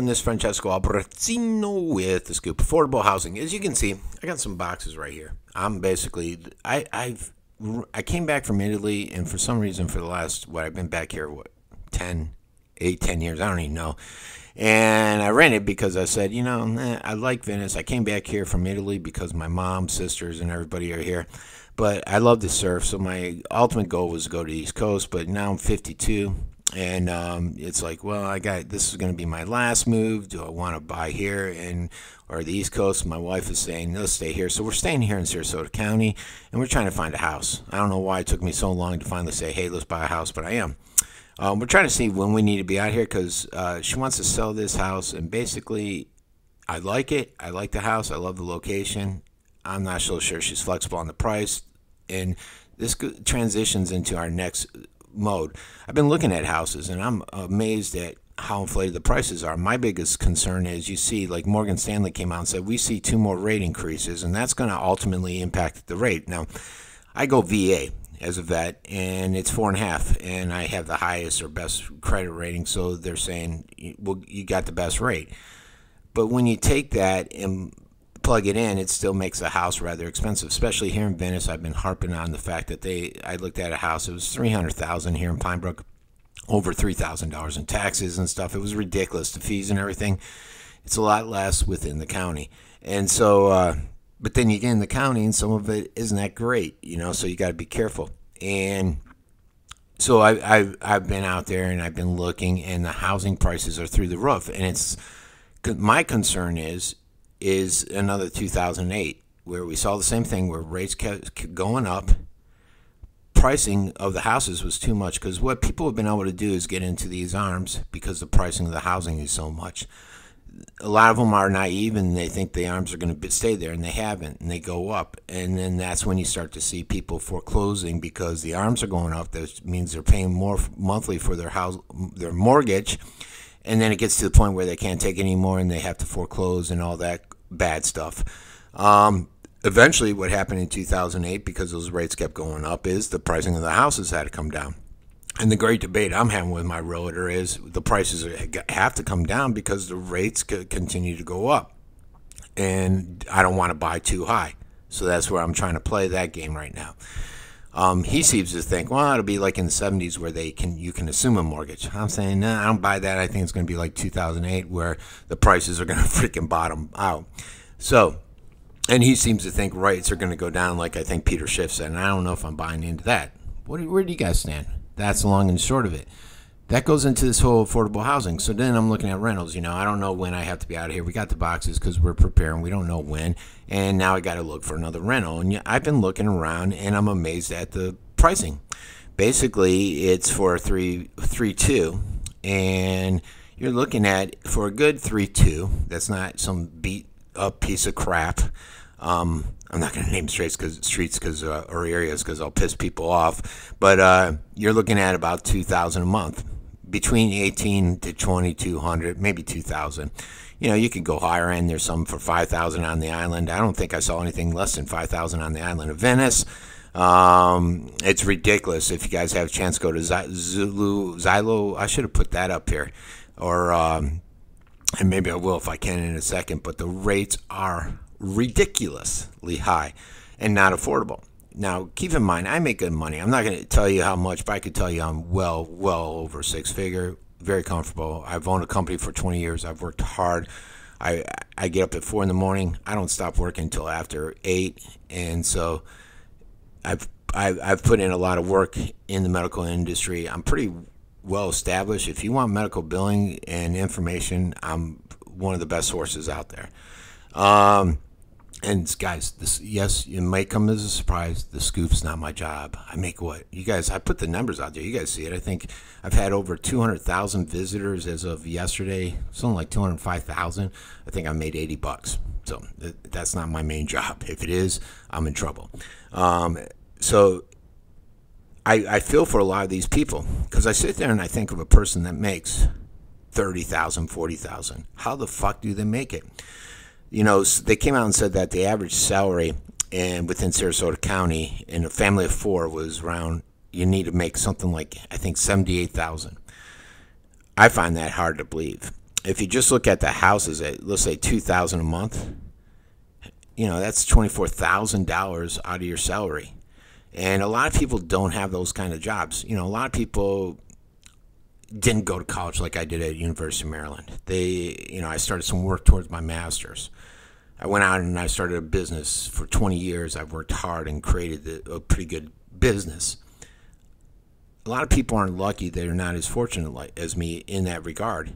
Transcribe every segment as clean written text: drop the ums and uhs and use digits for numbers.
everyone, this is Francesco Abbruzzino with The Scoop Affordable Housing. As you can see, I got some boxes right here. I'm basically, I came back from Italy, and for some reason for the last, I've been back here, 10 years, I don't even know. And I rented because I said, I like Venice. I came back here from Italy because my mom, sisters, and everybody are here. But I love to surf, so my ultimate goal was to go to the East Coast, but now I'm 52. And it's like, well, this is going to be my last move. Do I want to buy here or the East Coast? My wife is saying, let's stay here. So we're staying here in Sarasota County, and we're trying to find a house. I don't know why it took me so long to finally say, hey, let's buy a house, but I am. We're trying to see when we need to be out here because she wants to sell this house, and basically, I like it. I like the house. I love the location. I'm not so sure she's flexible on the price, and this transitions into our next mode. I've been looking at houses, and I'm amazed at how inflated the prices are. My biggest concern is, you see, like Morgan Stanley came out and said, we see 2 more rate increases, and that's going to ultimately impact the rate. Now, I go VA as a vet, and it's 4.5, and I have the highest or best credit rating, so they're saying, well, you got the best rate. But when you take that and plug it in, it still makes the house rather expensive, especially here in Venice. I've been harping on the fact that I looked at a house, it was $300,000 here in Pine Brook, over $3,000 in taxes and stuff. It was ridiculous, the fees and everything. It's a lot less within the county. And so, but then you get in the county and some of it isn't that great, so you got to be careful. And so I've been out there and I've been looking, and the housing prices are through the roof. And my concern is another 2008, where we saw the same thing, where rates kept going up. Pricing of the houses was too much, because what people have been able to do is get into these arms because the pricing of the housing is so much. A lot of them are naive, and they think the arms are going to stay there, and they haven't, and they go up. And then that's when you start to see people foreclosing because the arms are going up. That means they're paying more monthly for their mortgage. And then it gets to the point where they can't take it anymore, and they have to foreclose and all that bad stuff. Eventually, what happened in 2008, because those rates kept going up, is the pricing of the houses had to come down. And the great debate I'm having with my realtor is the prices have to come down because the rates could continue to go up. And I don't want to buy too high. So that's where I'm trying to play that game right now. He seems to think, well, it'll be like in the 70s where you can assume a mortgage. I'm saying, no, I don't buy that. I think it's going to be like 2008 where the prices are going to freaking bottom out. So, and he seems to think rates are going to go down, like I think Peter Schiff said, and I don't know if I'm buying into that. Where do you guys stand? That's the long and short of it. That goes into this whole affordable housing. So then I'm looking at rentals. I don't know when I have to be out of here. We got the boxes because we're preparing. We don't know when. And now I got to look for another rental. And I've been looking around, and I'm amazed at the pricing. Basically, it's for a 3.2, and you're looking at, for a good 3.2, that's not some beat up piece of crap. I'm not going to name streets or areas because I'll piss people off. But you're looking at about $2,000 a month, between $1,800 to $2,200, maybe $2,000. You could go higher end. There's some for $5,000 on the island. I don't think I saw anything less than $5,000 on the island of Venice. It's ridiculous. If you guys have a chance, go to Zillow. I should have put that up here, or and maybe I will if I can in a second. But the rates are ridiculously high and not affordable. Now, keep in mind, I make good money. I'm not going to tell you how much, but I could tell you I'm well over 6-figure, very comfortable. I've owned a company for 20 years. I've worked hard. I get up at 4 in the morning. I don't stop working until after 8, and so I've put in a lot of work in the medical industry. I'm pretty well established. If you want medical billing and information, I'm one of the best sources out there. And guys, yes, it might come as a surprise. The scoop's not my job. I make what? You guys, I put the numbers out there. You guys see it. I think I've had over 200,000 visitors as of yesterday, something like 205,000. I think I made $80. So that's not my main job. If it is, I'm in trouble. So I feel for a lot of these people, because I sit there and I think of a person that makes $30,000, $40,000. How the fuck do they make it? They came out and said that the average salary within Sarasota County in a family of 4 was around, you need to make something like, I think, $78,000. I find that hard to believe. if you just look at the houses at, let's say, $2,000 a month, that's $24,000 out of your salary. And a lot of people don't have those kind of jobs. A lot of people didn't go to college like I did at University of Maryland. I started some work towards my master's. I went out and I started a business for 20 years. I've worked hard and created a pretty good business. A lot of people aren't lucky. They're not as fortunate as me in that regard.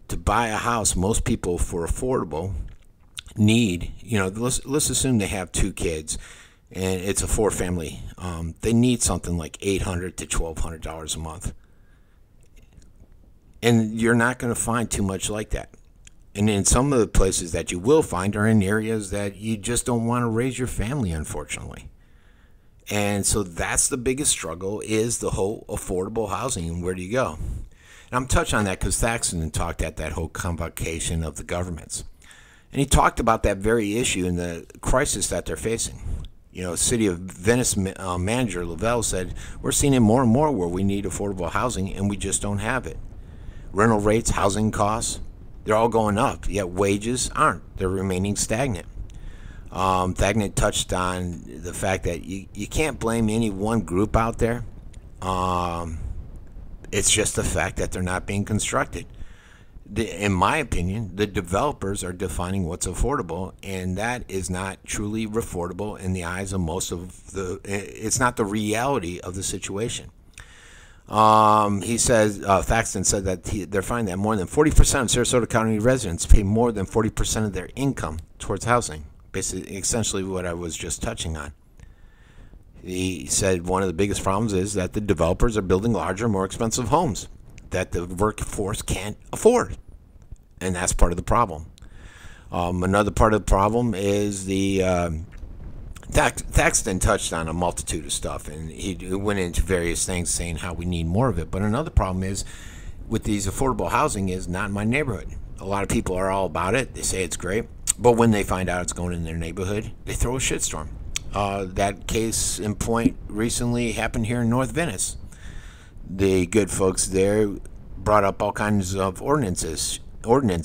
To buy a house, most people for affordable need, let's assume they have 2 kids and it's a 4-family. They need something like $800 to $1,200 a month. And you're not going to find too much like that. And in some of the places that you will find are in areas that you just don't want to raise your family, unfortunately. And so that's the biggest struggle, is the whole affordable housing, and where do you go? And I'm touching on that because Thaxton talked at that whole convocation of the governments. And he talked about that very issue and the crisis that they're facing. City of Venice manager Lavelle said, we're seeing it more and more where we need affordable housing and we just don't have it. Rental rates, housing costs, they're all going up, yet wages aren't. They're remaining stagnant. Thagnant touched on the fact that you can't blame any one group out there. It's just the fact that they're not being constructed. In my opinion, the developers are defining what's affordable, and that is not truly affordable in the eyes of most of it's not the reality of the situation. He says, Thaxton said that they're finding that more than 40% of Sarasota County residents pay more than 40% of their income towards housing. Basically, essentially what I was just touching on. He said one of the biggest problems is that the developers are building larger, more expensive homes that the workforce can't afford. And that's part of the problem. Another part of the problem is Thaxton touched on a multitude of stuff, and he went into various things saying how we need more of it. But another problem is with these affordable housing is not in my neighborhood. A lot of people are all about it. They say it's great. But when they find out it's going in their neighborhood, they throw a shitstorm. That case in point recently happened here in North Venice. The good folks there brought up all kinds of ordinance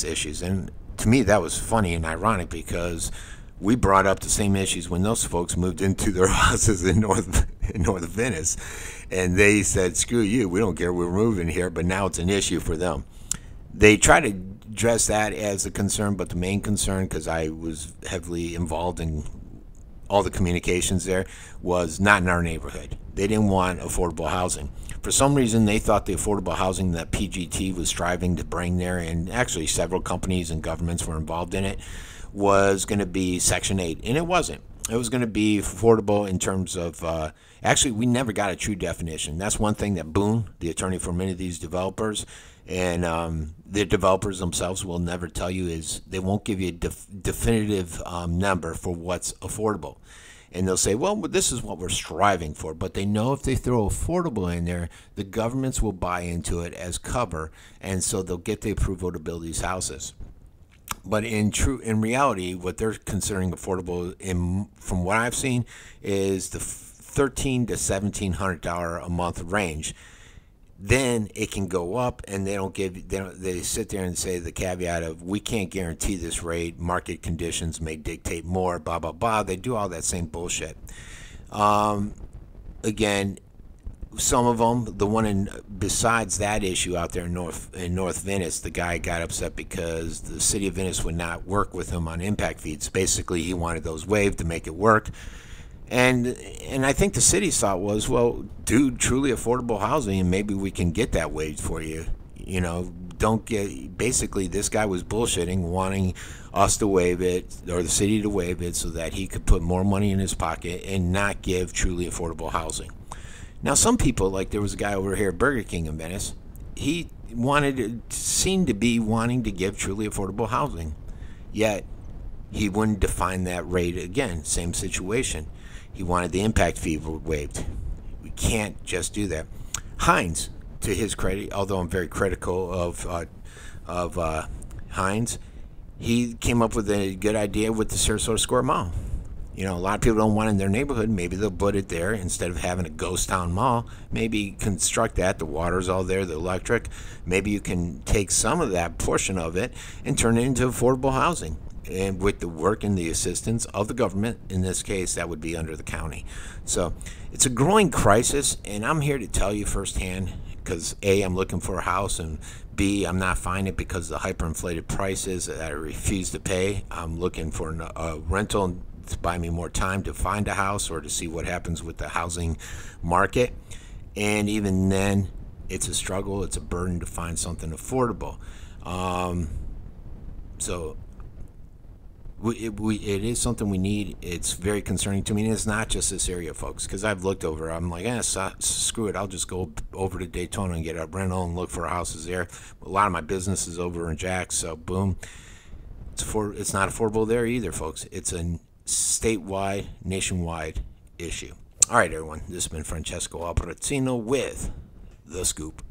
issues. And to me, that was funny and ironic because we brought up the same issues when those folks moved into their houses in North Venice. And they said, screw you, we don't care, we're moving here. But now it's an issue for them. They try to address that as a concern, but the main concern, because I was heavily involved in all the communications there, was not in our neighborhood. They didn't want affordable housing. For some reason, they thought the affordable housing that PGT was striving to bring there, and actually several companies and governments were involved in it, was going to be Section 8, and it wasn't. It was going to be affordable in terms of, actually, we never got a true definition. That's one thing that Boone, the attorney for many of these developers, and the developers themselves will never tell you, is they won't give you a definitive number for what's affordable. And they'll say, well, this is what we're striving for. But they know if they throw affordable in there, the governments will buy into it as cover, and so they'll get the approval to build these houses. But in reality, what they're considering affordable, from what I've seen, is the $1,300 to $1,700 a month range. Then it can go up, and they sit there and say the caveat of, we can't guarantee this rate, market conditions may dictate more, blah blah blah. They do all that same bullshit. Again, some of them, the one besides that issue out there in North Venice, the guy got upset because the city of Venice would not work with him on impact fees. Basically, he wanted those waived to make it work. And I think the city's thought was, well, do truly affordable housing, and maybe we can get that waived for you. Basically, this guy was bullshitting, wanting us to waive it, or the city to waive it, so that he could put more money in his pocket and not give truly affordable housing. Now, some people, like there was a guy over here at Burger King in Venice, he seemed to be wanting to give truly affordable housing, yet he wouldn't define that rate again. Same situation. He wanted the impact fee waived. We can't just do that. Hines, to his credit, although I'm very critical of Hines, he came up with a good idea with the Sarasota Square Mall. You know, a lot of people don't want it in their neighborhood. Maybe they'll put it there instead of having a ghost town mall. Maybe construct that. The water's all there, the electric. Maybe you can take some of that portion of it and turn it into affordable housing. And with the work and the assistance of the government, in this case, that would be under the county. So it's a growing crisis, and I'm here to tell you firsthand because A, I'm looking for a house, and B, I'm not finding it because of the hyperinflated prices that I refuse to pay. I'm looking for a rental to buy me more time to find a house or to see what happens with the housing market. And even then, it's a struggle. It's a burden to find something affordable. So it is something we need. It's very concerning to me, and it's not just this area, folks, because I've looked over. I'm like, screw it. I'll just go over to Daytona and get a rental and look for houses there. A lot of my business is over in Jax, so boom. It's not affordable there either, folks. It's a statewide, nationwide issue. All right, everyone. This has been Francesco Abbruzzino with The Scoop.